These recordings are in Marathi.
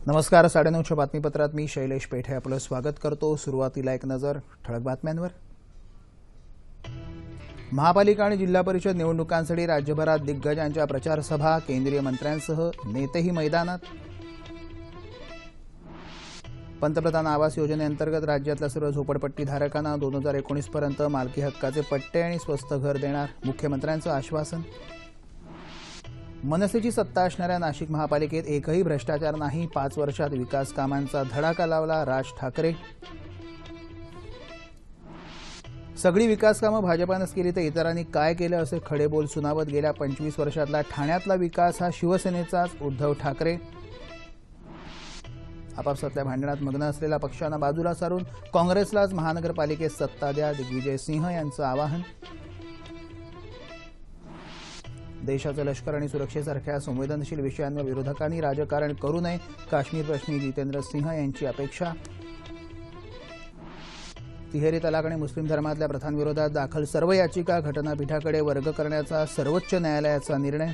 नमस्कार. 9:30च्या बातमीपत्रात मी शैलेश पेठे आपलं स्वागत करतो. सुरुवातीला एक नजर ठळक बातम्यांवर. महापालिका आणि जिल्हा परिषद निवडणुकांसाठी राज्यभरात दिग्गजांच्या प्रचार सभा, केंद्रीय मंत्र्यांसह नेतेही मैदानात. पंतप्रधान आवास योजनेअंतर्गत राज्यातल्या सर्व झोपडपट्टीधारकांना 2019 पर्यंत मालकी हक्काचे पट्टे आणि स्वस्त घर देणार, मुख्यमंत्र्यांचं आश्वासन. मनसेची सत्ता असणाऱ्या नाशिक महापालिकेत एकही भ्रष्टाचार नाही, 5 वर्षात विकास कामांचा धडाका लावला राज ठाकरे. सगळी विकास कामं भाजपानंच केली तर इतरांनी काय केलं असे खडेबोल सुनावत गेल्या 25 वर्षातला ठाण्यातला विकास हा शिवसेनेचाच, उद्धव ठाकरे. आपापसातल्या भांडणात मग्न असलेल्या पक्षांना बाजूला सारून काँग्रेसलाच महानगरपालिकेत सत्ता द्या, दिग्विजय सिंह यांचं आवाहन. देशाचं लष्कर आणि सुरक्षेसारख्या संवेदनशील विषयांवर विरोधकांनी राजकारण करू नये, काश्मीर प्रश्नी जितेंद्र सिंह यांची अपेक्षा. तिहेरी तलाक आणि मुस्लिम धर्मातल्या प्रथांविरोधात दाखल सर्व याचिका घटनापीठाकडे वर्ग करण्याचा सर्वोच्च न्यायालयाचा निर्णय.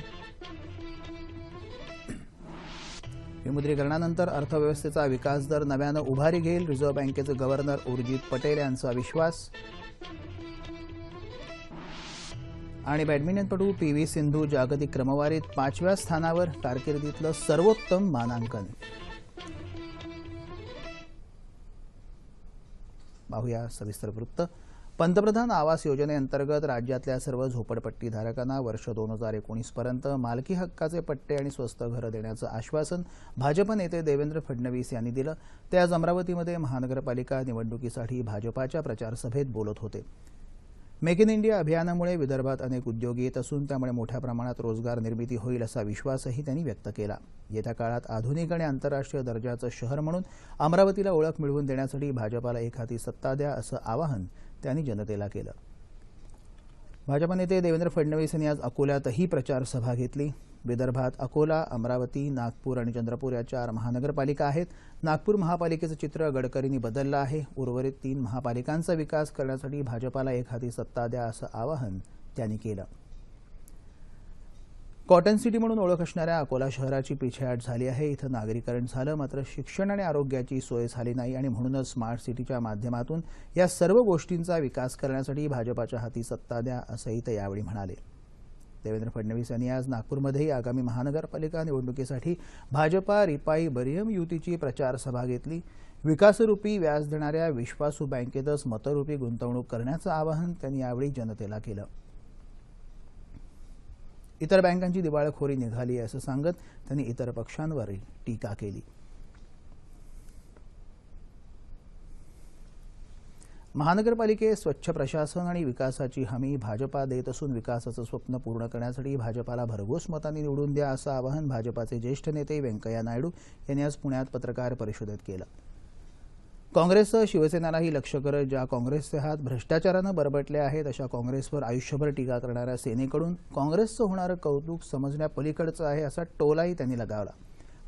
विमुद्रीकरणानंतर अर्थव्यवस्थेचा विकास दर नव्यानं उभारी घेईल, रिझर्व्ह बँकेचे गव्हर्नर उर्जित पटेल यांचा विश्वास. आणि बॅडमिंटनपटू पी.व्ही. सिंधू जागतिक क्रमवारीत 5व्या स्थानावर, कारकिर्दीतलं सर्वोत्तम मानांकन. पाहूया सविस्तर वृत्त. पंतप्रधान आवास योजनेअंतर्गत राज्यातल्या सर्व झोपडपट्टीधारकांना वर्ष 2019 पर्यंत मालकी हक्काचे पट्टे आणि स्वस्त घरं देण्याचं आश्वासन भाजप नेते देवेंद्र फडणवीस यांनी दिलं. ते आज अमरावतीमध्ये महानगरपालिका निवडणुकीसाठी भाजपाच्या प्रचार सभेत बोलत होते. मेक इन इंडिया अभियानामुळे विदर्भात अनेक उद्योग येत असून त्यामुळे मोठ्या प्रमाणात रोजगार निर्मिती होईल असा विश्वासही त्यांनी व्यक्त केला. येत्या काळात आधुनिक आणि आंतरराष्ट्रीय दर्जाचं शहर म्हणून अमरावतीला ओळख मिळवून देण्यासाठी भाजपाला एकहाती सत्ता द्या असं आवाहन त्यांनी जनतेला केलं. भाजप नेते देवेंद्र फडणवीस यांनी आज अकोल्यातही प्रचार सभा घेतली. विदर्भात अकोला, अमरावती, नागपूर आणि चंद्रपूर या 4 महानगरपालिका आहेत. नागपूर महापालिकेचं चित्र गडकरींनी बदललं आहे. उर्वरित 3 महापालिकांचा विकास करण्यासाठी भाजपाला एकहाती सत्ता द्या असं आवाहन त्यांनी केलं. कॉटन सिटी म्हणून ओळख असणाऱ्या अकोला शहराची पिछेहाट झाली आहे. इथं नागरीकरण झालं, मात्र शिक्षण आणि आरोग्याची सोय झाली नाही आणि म्हणूनच स्मार्ट सिटीच्या माध्यमातून या सर्व गोष्टींचा विकास करण्यासाठी भाजपाच्या हाती सत्ता द्या असंही ते यावेळी म्हणाले. देवेंद्र फडणवीस यांनी आज नागपूरमध्येही आगामी महानगरपालिका निवडणुकीसाठी भाजपा रिपाई बरियम युतीची प्रचार सभा घेतली. विकासरूपी व्याज देणाऱ्या विश्वासू बँकेतच मतरूपी गुंतवणूक करण्याचं आवाहन त्यांनी यावेळी जनतेला केलं. इतर बँकांची दिवाळखोरी निघाली असं सांगत त्यांनी इतर पक्षांवरही टीका केली. महानगरपालिकेत स्वच्छ प्रशासन आणि विकासाची हमी भाजपा देत असून विकासाचं स्वप्न पूर्ण करण्यासाठी भाजपाला भरघोस मतांनी निवडून द्या असं आवाहन भाजपाचे ज्येष्ठ नेते व्यंकय्या नायडू यांनी आज पुण्यात पत्रकार परिषदेत केलं. काँग्रेससह शिवसेनेलाही लक्ष करत ज्या काँग्रेसचे हात भ्रष्टाचारानं बरबटले आहेत अशा काँग्रेसवर आयुष्यभर टीका करणाऱ्या सेनेकडून काँग्रेसचं होणारं कौतुक समजण्यापलीकडचं आहे असा टोलाही त्यांनी लगावला.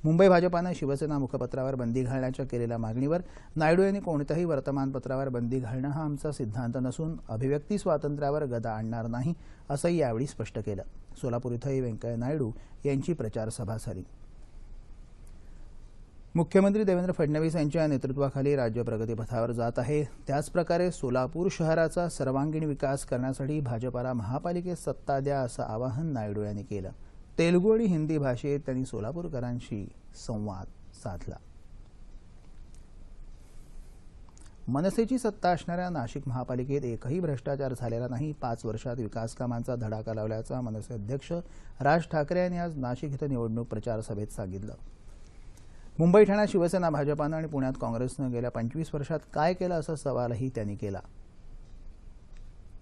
मुंबई भाजपानं शिवसेना मुखपत्रावर बंदी घालण्याच्या केलेल्या मागणीवर नायडू यांनी कोणत्याही वर्तमानपत्रावर बंदी घालणं हा आमचा सिद्धांत नसून अभिव्यक्ती स्वातंत्र्यावर गदा आणणार नाही असंही यावेळी स्पष्ट केलं. सोलापूर इथंही व्यंकय्या नायडू यांची प्रचार सभा झाली. मुख्यमंत्री देवेंद्र फडणवीस यांच्या नेतृत्वाखाली राज्य प्रगतीपथावर जात आहे. त्याचप्रकारे सोलापूर शहराचा सर्वांगीण विकास करण्यासाठी भाजपाला महापालिकेत सत्ता द्या असं आवाहन नायडू यांनी केलं. तेलुगू आणि हिंदी भाषेत त्यांनी सोलापूरकरांशी संवाद साधला. मनसेची सत्ता असणाऱ्या नाशिक महापालिकेत एकही भ्रष्टाचार झालेला नाही, 5 वर्षात विकास कामांचा धडाका लावल्याचा मनसे अध्यक्ष राज ठाकरे यांनी आज नाशिक इथं निवडणूक प्रचार सभेत सांगितलं. मुंबई ठाण्यात शिवसेना भाजपानं आणि पुण्यात काँग्रेसनं गेल्या 25 वर्षात काय केलं असा सवालही त्यांनी केला.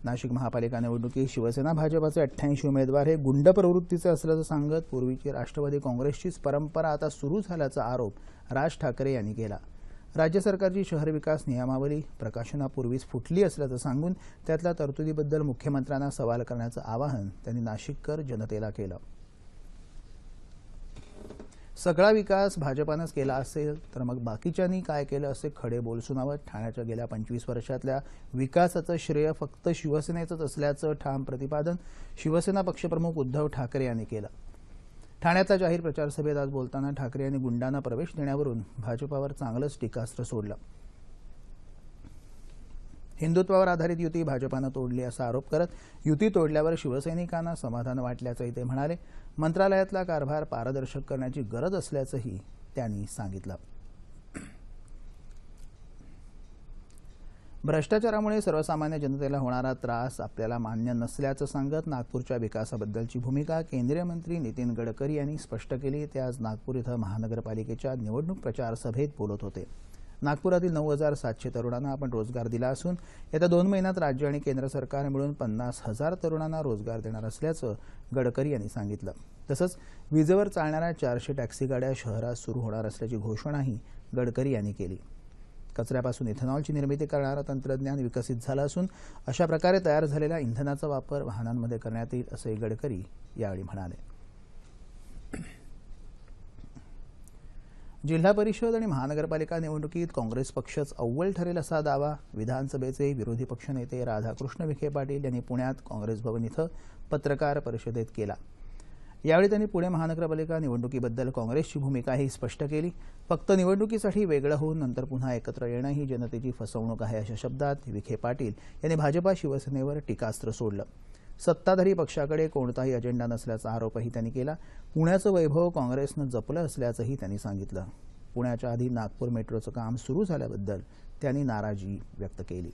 नाशिक महापालिका निवडणुकीत शिवसेना भाजपाचे 88 उमेदवार हे गुंड प्रवृत्तीचे असल्याचं सांगत पूर्वीची राष्ट्रवादी काँग्रेसचीच परंपरा आता सुरू झाल्याचा आरोप राज ठाकरे यांनी केला. राज्य सरकारची शहर विकास नियमावली प्रकाशनापूर्वीच फुटली असल्याचं सांगून त्यातल्या तरतुदीबद्दल मुख्यमंत्र्यांना सवाल करण्याचं आवाहन त्यांनी नाशिककर जनतेला केलं. सगळा विकास भाजपानंच केला असेल तर मग बाकीच्यांनी काय केलं असे खडे बोल सुनावत ठाण्याच्या गेल्या 25 वर्षातल्या विकासाचं श्रेय फक्त शिवसेनेचंच असल्याचं ठाम प्रतिपादन शिवसेना पक्षप्रमुख उद्धव ठाकरे यांनी केलं. ठाण्यातल्या जाहीर प्रचार सभेत आज बोलताना ठाकरे यांनी गुंडांना प्रवेश देण्यावरून भाजपावर चांगलंच टीकास्त्र सोडलं. हिंदुत्वावर आधारित युती भाजपानं तोडली असा आरोप करत युती तोडल्यावर शिवसैनिकांना समाधान वाटल्याचंही ते म्हणाले. मंत्रालयातला कारभार पारदर्शक करण्याची गरज असल्याचंही त्यांनी सांगितलं. भ्रष्टाचारामुळे सर्वसामान्य जनतेला होणारा त्रास आपल्याला मान्य नसल्याचं सांगत नागपूरच्या विकासाबद्दलची भूमिका केंद्रीय मंत्री नितीन गडकरी यांनी स्पष्ट केली. ते आज नागपूर इथं महानगरपालिकेच्या निवडणूक प्रचार सभेत बोलत होते. नागपुरातील 9,700 तरुणांना आपण रोजगार दिला असून येत्या 2 महिन्यात राज्य आणि केंद्र सरकार मिळून 50,000 तरुणांना रोजगार देणार असल्याचं गडकरी यांनी सांगितलं. तसंच विजेवर चालणाऱ्या 400 टॅक्सी गाड्या शहरात सुरू होणार असल्याची घोषणाही गडकरी यांनी केली. कचऱ्यापासून इथेनॉलची निर्मिती करणारं तंत्रज्ञान विकसित झालं असून अशा प्रकारे तयार झालेल्या इंधनाचा वापर वाहनांमध्ये करण्यात येईल असंही गडकरी यावेळी म्हणाले. जिल्हा परिषद आणि महानगरपालिका निवडणुकीत काँग्रेस पक्षच अव्वल ठरेल असा दावा विधानसभेचे विरोधी पक्षनेते राधाकृष्ण विखे पाटील यांनी पुण्यात काँग्रेस भवन इथं पत्रकार परिषदेत केला. यावेळी त्यांनी पुणे महानगरपालिका निवडणुकीबद्दल काँग्रेसची भूमिकाही स्पष्ट केली. फक्त निवडणुकीसाठी वेगळं होऊन नंतर पुन्हा एकत्र येणं ही जनतेची फसवणूक आहे अशा शब्दात विखे पाटील यांनी भाजपा शिवसेनेवर टीकास्त्र सोडलं. सत्ताधारी पक्षाकडे कोणताही अजेंडा नसल्याचा आरोपही त्यांनी केला. पुण्याचं वैभव काँग्रेसनं जपलं असल्याचंही त्यांनी सांगितलं. पुण्याच्या आधी नागपूर मेट्रोचं काम सुरू झाल्याबद्दल त्यांनी नाराजी व्यक्त केली.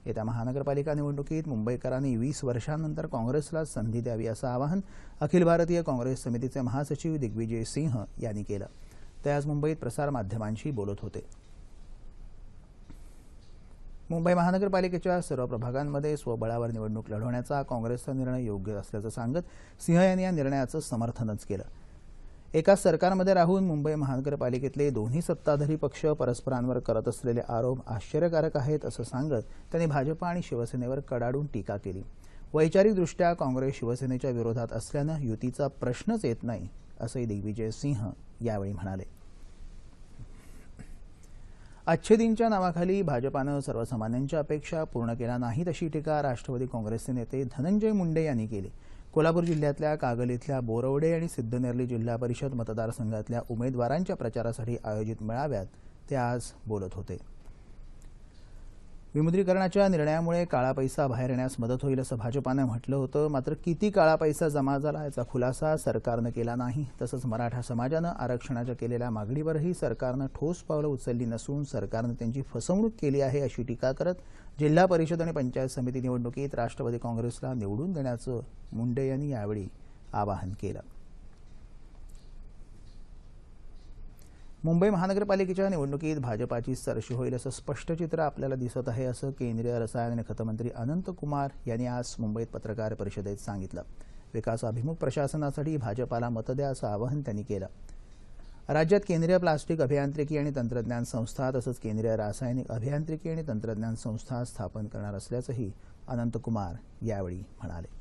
येत्या महानगरपालिका निवडणुकीत मुंबईकरांनी 20 वर्षांनंतर काँग्रेसला संधी द्यावी असं आवाहन अखिल भारतीय काँग्रेस समितीचे महासचिव दिग्विजय सिंह यांनी केलं. ते आज मुंबईत प्रसारमाध्यमांशी बोलत होते. मुंबई महानगरपालिकेच्या सर्व प्रभागांमध्ये स्वबळावर निवडणूक लढवण्याचा काँग्रेसचा निर्णय योग्य असल्याचं सांगत सिंह यांनी या निर्णयाचं समर्थनच केलं. एका सरकारमध्ये राहून मुंबई महानगरपालिकेतले दोन्ही सत्ताधारी पक्ष परस्परांवर करत असलेले आरोप आश्चर्यकारक आहेत असं सांगत त्यांनी भाजपा आणि शिवसेनेवर कडाडून टीका केली. वैचारिकदृष्ट्या काँग्रेस शिवसेनेच्या विरोधात असल्यानं युतीचा प्रश्नच येत नाही असंही दिग्विजय सिंह यावेळी म्हणाले. अच्छेदींच्या नावाखाली भाजपानं सर्वसामान्यांच्या अपेक्षा पूर्ण केल्या नाहीत अशी टीका राष्ट्रवादी काँग्रेसचे नेते धनंजय मुंडे यांनी केली. कोल्हापूर जिल्ह्यातल्या कागल इथल्या बोरवडे आणि सिद्धनेरली जिल्हा परिषद मतदारसंघातल्या उमेदवारांच्या प्रचारासाठी आयोजित मेळाव्यात ते आज बोलत होते. विमुद्रीकरणाच्या निर्णयामुळे काळा पैसा बाहेर येण्यास मदत होईल असं भाजपानं म्हटलं होतं. मात्र किती काळा पैसा जमा झाला याचा खुलासा सरकारनं केला नाही. तसंच मराठा समाजानं आरक्षणाच्या केलेल्या मागणीवरही सरकारनं ठोस पावलं उचलली नसून सरकारनं त्यांची फसवणूक केली आहे अशी टीका करत जिल्हा परिषद आणि पंचायत समिती निवडणुकीत राष्ट्रवादी काँग्रेसला निवडून देण्याचं मुंडे यांनी यावेळी आवाहन केलं. मुंबई महानगरपालिकेच्या निवडणुकीत भाजपाची सरशी होईल असं स्पष्ट चित्र आपल्याला दिसत आहे असं केंद्रीय रसायन आणि खत मंत्री अनंत कुमार यांनी आज मुंबईत पत्रकार परिषदेत सांगितलं. विकासाभिमुख प्रशासनासाठी भाजपाला मतं द्या असं आवाहन त्यांनी केलं. राज्यात केंद्रीय प्लास्टिक अभियांत्रिकी आणि तंत्रज्ञान संस्था तसंच केंद्रीय रासायनिक अभियांत्रिकी आणि तंत्रज्ञान संस्था स्थापन करणार असल्याचंही अनंत कुमार यावेळी म्हणाले.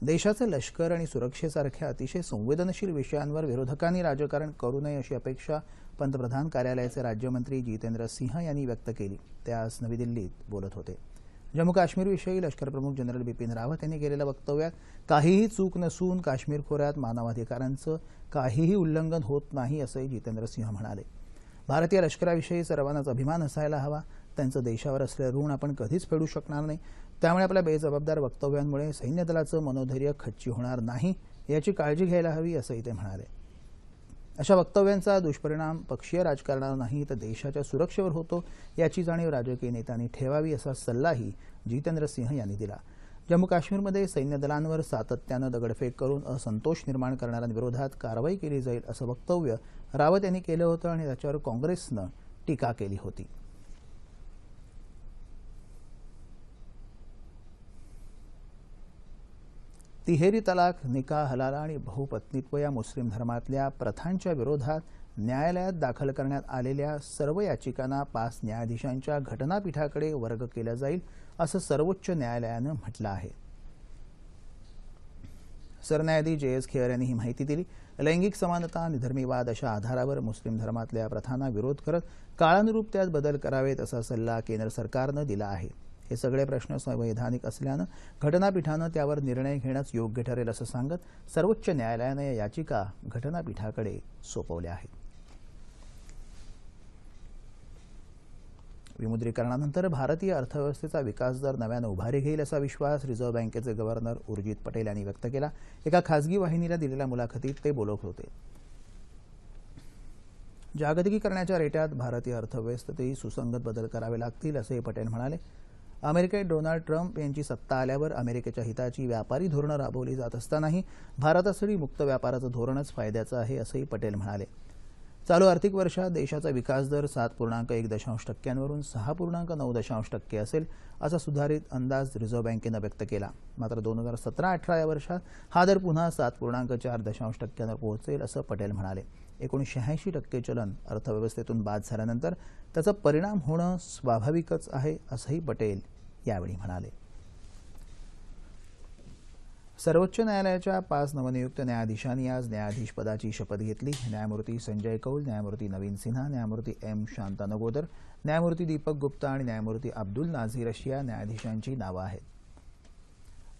देशाचं लष्कर आणि सुरक्षेसारख्या अतिशय संवेदनशील विषयांवर विरोधकांनी राजकारण करू नये अशी अपेक्षा पंतप्रधान कार्यालयाचे राज्यमंत्री जितेंद्र सिंह यांनी व्यक्त केली. ते आज नवी दिल्लीत बोलत होते. जम्मू काश्मीरविषयी लष्करप्रमुख जनरल बिपिन रावत यांनी केलेल्या वक्तव्यात काहीही चूक नसून काश्मीर खोऱ्यात मानवाधिकारांचं काहीही उल्लंघन होत नाही असंही जितेंद्र सिंह म्हणाले. भारतीय लष्कराविषयी सर्वांनाच अभिमान असायला हवा. त्यांचं देशावर असलेलं ऋण आपण कधीच फेडू शकणार नाही. त्यामुळे आपल्या बेजबाबदार वक्तव्यांमुळे सैन्य दलाचं मनोधैर्य खच्ची होणार नाही याची काळजी घ्यायला हवी असंही ते म्हणाले. अशा वक्तव्यांचा दुष्परिणाम पक्षीय राजकारणावर नाही तर देशाच्या सुरक्षेवर होतो याची जाणीव राजकीय नेत्यांनी ठेवावी असा सल्लाही जितेंद्र सिंह यांनी दिला. जम्मू काश्मीरमध्ये सैन्य दलांवर सातत्यानं दगडफेक करून असंतोष निर्माण करणाऱ्यांविरोधात कारवाई केली जाईल असं वक्तव्य रावत यांनी केलं होतं आणि त्याच्यावर काँग्रेसनं टीका केली होती. तिहेरी तलाक, निकाह हलाला आणि बहुपत्नीत्व या मुस्लिम धर्मातल्या प्रथांच्या विरोधात न्यायालयात दाखल करण्यात आलेल्या सर्व याचिकांना 5 न्यायाधीशांच्या घटनापीठाकडे वर्ग केलं जाईल असं सर्वोच्च न्यायालयानं म्हटलं आहे. सरन्यायाधीश जे.एस. खेर यांनी ही माहिती दिली. लैंगिक समानता, निधर्मीवाद अशा आधारावर मुस्लिम धर्मातल्या प्रथांना विरोध करत काळानुरूप त्यात बदल करावेत असा सल्ला केंद्र सरकारनं दिला आहे. हे सगळे प्रश्न संवैधानिक असल्यानं घटनापीठानं त्यावर निर्णय घेणंच योग्य ठरेल असं सांगत सर्वोच्च न्यायालयानं या याचिका घटनापीठाकडे सोपवल्या आहेत. विमुद्रीकरणानंतर भारतीय अर्थव्यवस्थेचा विकास दर नव्यानं उभारी घेईल असा विश्वास रिझर्व्ह बँकेचे गव्हर्नर उर्जित पटेल यांनी व्यक्त केला. एका खासगी वाहिनीला दिलेल्या मुलाखतीत ते बोलत होते. जागतिकीकरणाच्या रेट्यात भारतीय अर्थव्यवस्थेतही सुसंगत बदल करावे लागतील असंही पटेल म्हणाले. अमेरिकेत डोनाल्ड ट्रम्प यांची सत्ता आल्यावर अमेरिकेच्या हिताची व्यापारी धोरणं राबवली जात असतानाही भारतासाठी मुक्त व्यापाराचं धोरणच फायद्याचं आहे असंही पटेल म्हणाले. चालू आर्थिक वर्षात देशाचा विकास दर 7.1% वरून 6.9% असेल असा सुधारित अंदाज रिझर्व्ह बँकेनं व्यक्त केला. मात्र 2017-18 या वर्षात हा दर पुन्हा 7.4% पोहोचेल असं पटेल म्हणाले. 86% चलन अर्थव्यवस्थेतून बाद झाल्यानंतर त्याचा परिणाम होणं स्वाभाविकच आहे असंही पटेल यावेळी म्हणाले. सर्वोच्च न्यायालयाच्या 5 नवनियुक्त न्यायाधीशांनी आज न्यायाधीश पदाची शपथ घेतली. न्यायमूर्ती संजय कौल, न्यायमूर्ती नवीन सिन्हा, न्यायमूर्ती एम शांतनगोदर, न्यायमूर्ती दीपक गुप्ता आणि न्यायमूर्ती अब्दुल नाझीर अशी या न्यायाधीशांची नावं आहेत.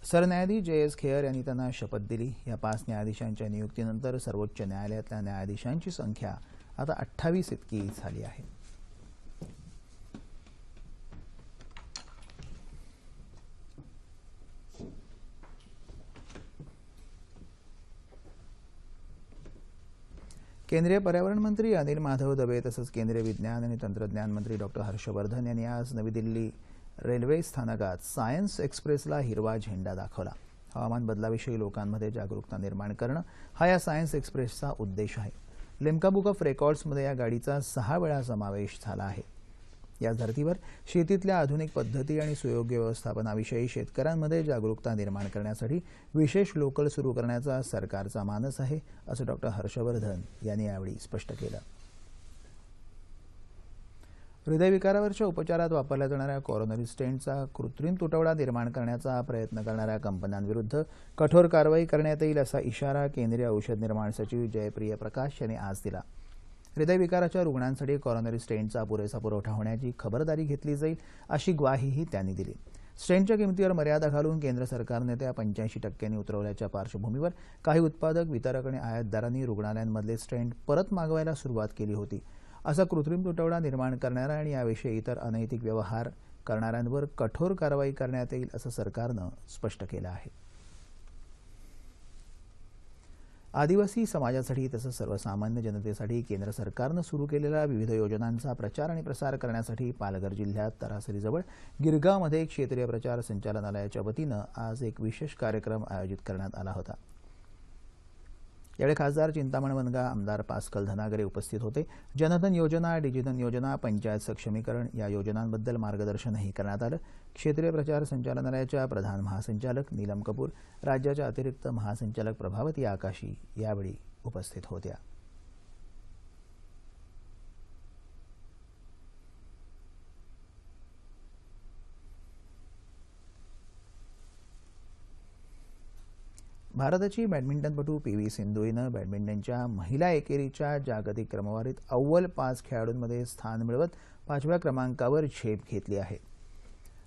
सरन्यायाधीश JS खेयर यांनी त्यांना शपथ दिली. या 5 न्यायाधीशांच्या नियुक्तीनंतर सर्वोच्च न्यायालयातल्या न्यायाधीशांची संख्या आता 28 इतकी झाली आहे. केंद्रीय पर्यावरण मंत्री अनिल माधव दबे तसंच केंद्रीय विज्ञान आणि तंत्रज्ञान मंत्री डॉ. हर्षवर्धन यांनी आज नवी दिल्ली रेल्वे स्थानकात सायन्स एक्सप्रेसला हिरवा झेंडा दाखवला. हवामान बदलाविषयी लोकांमध्ये जागरूकता निर्माण करणं हा या सायन्स एक्सप्रेसचा उद्देश आहे. लिम्का बुक ऑफ रेकॉर्ड्समध्ये या गाडीचा 6 वेळा समावेश झाला आहे. या धर्तीवर शेतीतल्या आधुनिक पद्धती आणि सुयोग्य व्यवस्थापनाविषयी शेतकऱ्यांमध्ये जागरूकता निर्माण करण्यासाठी विशेष लोकल सुरू करण्याचा सरकारचा मानस आहे असं डॉ. हर्षवर्धन यांनी यावेळी स्पष्ट केलं. हृदयविकारावरच्या उपचारात वापरल्या जाणाऱ्या कॉरोनरी स्टेंटचा कृत्रिम तुटवडा निर्माण करण्याचा प्रयत्न करणाऱ्या कंपन्यांविरुद्ध कठोर कारवाई करण्यात येईल असा इशारा केंद्रीय औषध निर्माण सचिव जयप्रिय प्रकाश यांनी आज दिला. हृदयविकाराच्या रुग्णांसाठी कॉरोनरी स्टेंटचा पुरेसा पुरवठा होण्याची खबरदारी घेतली जाईल अशी ग्वाहीही त्यांनी दिली. स्टेंटच्या किमतीवर मर्यादा घालून केंद्र सरकारने त्या 85% उतरवल्याच्या पार्श्वभूमीवर काही उत्पादक, वितरक आणि आयातदारांनी रुग्णालयांमधले स्टेंट परत मागवायला सुरुवात केली होती. असा कृत्रिम तुटवडा निर्माण करणारा आणि याविषयी इतर अनैतिक व्यवहार करणाऱ्यांवर कठोर कारवाई करण्यात येईल असं सरकारनं स्पष्ट केलं आहे. आदिवासी समाजासाठी तसंच सर्वसामान्य जनतेसाठी केंद्र सरकारनं सुरू केलेल्या विविध योजनांचा प्रचार आणि प्रसार करण्यासाठी पालघर जिल्ह्यात तरासरीजवळ गिरगावमध्ये क्षेत्रीय प्रचार संचालनालयाच्या वतीनं आज एक विशेष कार्यक्रम आयोजित करण्यात आला होता. यावेळी खासदार चिंतामण वनगा, आमदार पास्कल धनागरे उपस्थित होते. जनधन योजना, डिजिधन योजना, पंचायत सक्षमीकरण या योजनांबद्दल मार्गदर्शनही करण्यात आलं. क्षेत्रीय प्रचार संचालनालयाच्या प्रधान महासंचालक नीलम कपूर, राज्याच्या अतिरिक्त महासंचालक प्रभावती आकाशी यावेळी उपस्थित होत्या. भारताची बॅडमिंटनपटू PV सिंधू हिनं बॅडमिंटनच्या महिला एकेरीच्या जागतिक क्रमवारीत अव्वल 5 खेळाडूंमध्ये स्थान मिळवत 5व्या क्रमांकावर झेप घेतली आहे.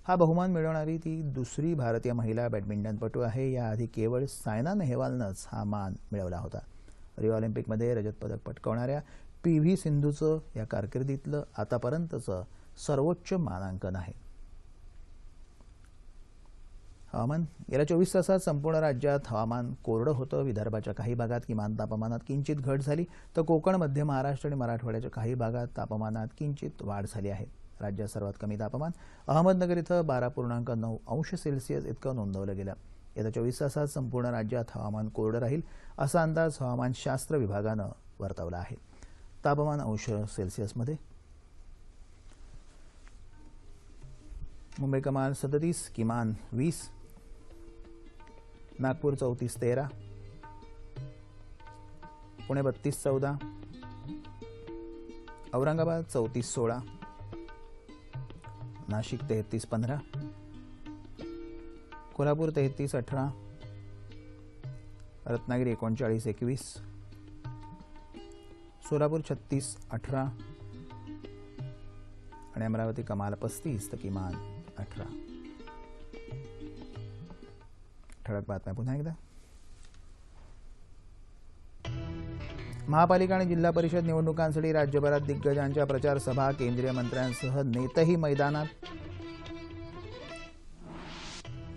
हा बहुमान मिळवणारी ती दुसरी भारतीय महिला बॅडमिंटनपटू आहे. याआधी केवळ सायना नेहवालनंच हा मान मिळवला होता. रिओ ऑलिम्पिकमध्ये रजत पदक पटकावणाऱ्या PV सिंधूचं या कारकिर्दीतलं आतापर्यंतचं सर्वोच्च मानांकन आहे. हवामान. गेल्या 24 तासात संपूर्ण राज्यात हवामान कोरडं होतं. विदर्भाच्या काही भागात किमान तापमानात किंचित घट झाली तर कोकण, मध्य महाराष्ट्र आणि मराठवाड्याच्या काही भागात तापमानात किंचित वाढ झाली आहे. राज्यात सर्वात कमी तापमान अहमदनगर इथं 12.9 अंश सेल्सिअस इतकं नोंदवलं गेलं. येत्या 24 तासात संपूर्ण राज्यात हवामान कोरडं राहील असा अंदाज हवामानशास्त्र विभागानं वर्तवला आहे. तापमान अंश सेल्सिअसमध्ये मुंबई कमाल 37, किमान 20, नागपूर 34-13, पुणे 32-14, औरंगाबाद 34-16, नाशिक 33-15, कोल्हापूर 33-18, रत्नागिरी 39-21, सोलापूर 36-18 आणि अमरावती कमाल 35 तर किमान 18. ठळक बातम्या पुन्हा एकदा. महापालिका आणि जिल्हा परिषद निवडणुकांसाठी राज्यभरात दिग्गजांच्या प्रचार सभा, केंद्रीय मंत्र्यांसह नेतेही मैदानात.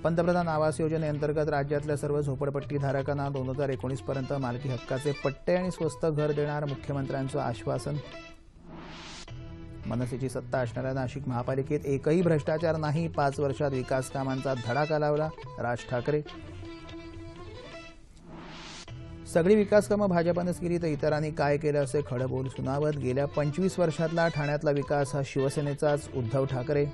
पंतप्रधान आवास योजनेअंतर्गत राज्यातल्या सर्व झोपडपट्टीधारकांना 2019 पर्यंत मालकी हक्काचे पट्टे आणि स्वस्त घर देणार, मुख्यमंत्र्यांचं आश्वासन. मनसेची सत्ता असणाऱ्या नाशिक महापालिकेत एकही भ्रष्टाचार नाही, 5 वर्षात विकास कामांचा धडाका लावला, राज ठाकरे. सगळी विकास कामं भाजपानेच केली तर इतरांनी काय केलं असे खडबोल सुनावत. गेल्या 25 वर्षातला ठाण्यातला विकास हा शिवसेनेचाच, उद्धव ठाकरे.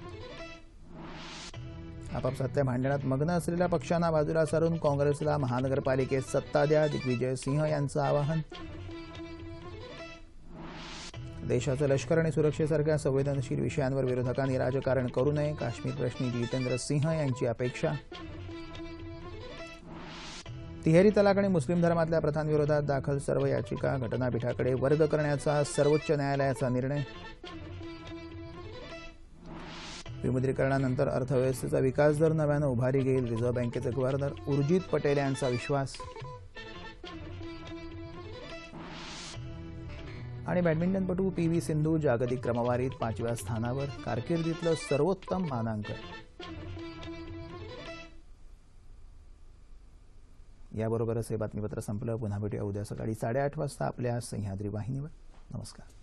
आपापसातल्या भांडणात मग्न असलेल्या पक्षांना बाजूला सारून काँग्रेसला महानगरपालिकेत सत्ता द्या, दिग्विजय सिंह यांचं आवाहन. देशाचं लष्कर आणि सुरक्षेसारख्या संवेदनशील विषयांवर विरोधकांनी राजकारण करू नये, काश्मीर प्रश्नी जितेंद्र सिंह यांची अपेक्षा. तिहेरी तलाक आणि मुस्लिम धर्मातल्या प्रथांविरोधात दाखल सर्व याचिका घटनापीठाकडे वर्ग करण्याचा सर्वोच्च न्यायालयाचा निर्णय. विमुद्रीकरणानंतर अर्थव्यवस्थेचा विकास दर नव्यानं उभारी घेईल, रिझर्व्ह बँकेचे गव्हर्नर उर्जित पटेल यांचा विश्वास. आणि बॅडमिंटनपटू पी.व्ही. सिंधू जागतिक क्रमवारीत 5व्या स्थानावर, कारकिर्दीतलं सर्वोत्तम मानांकन. याबरोबरच हे बातमीपत्र संपलं. पुन्हा भेटूया उद्या सकाळी 8:30 वाजता आपल्या सह्याद्री वाहिनीवर. नमस्कार.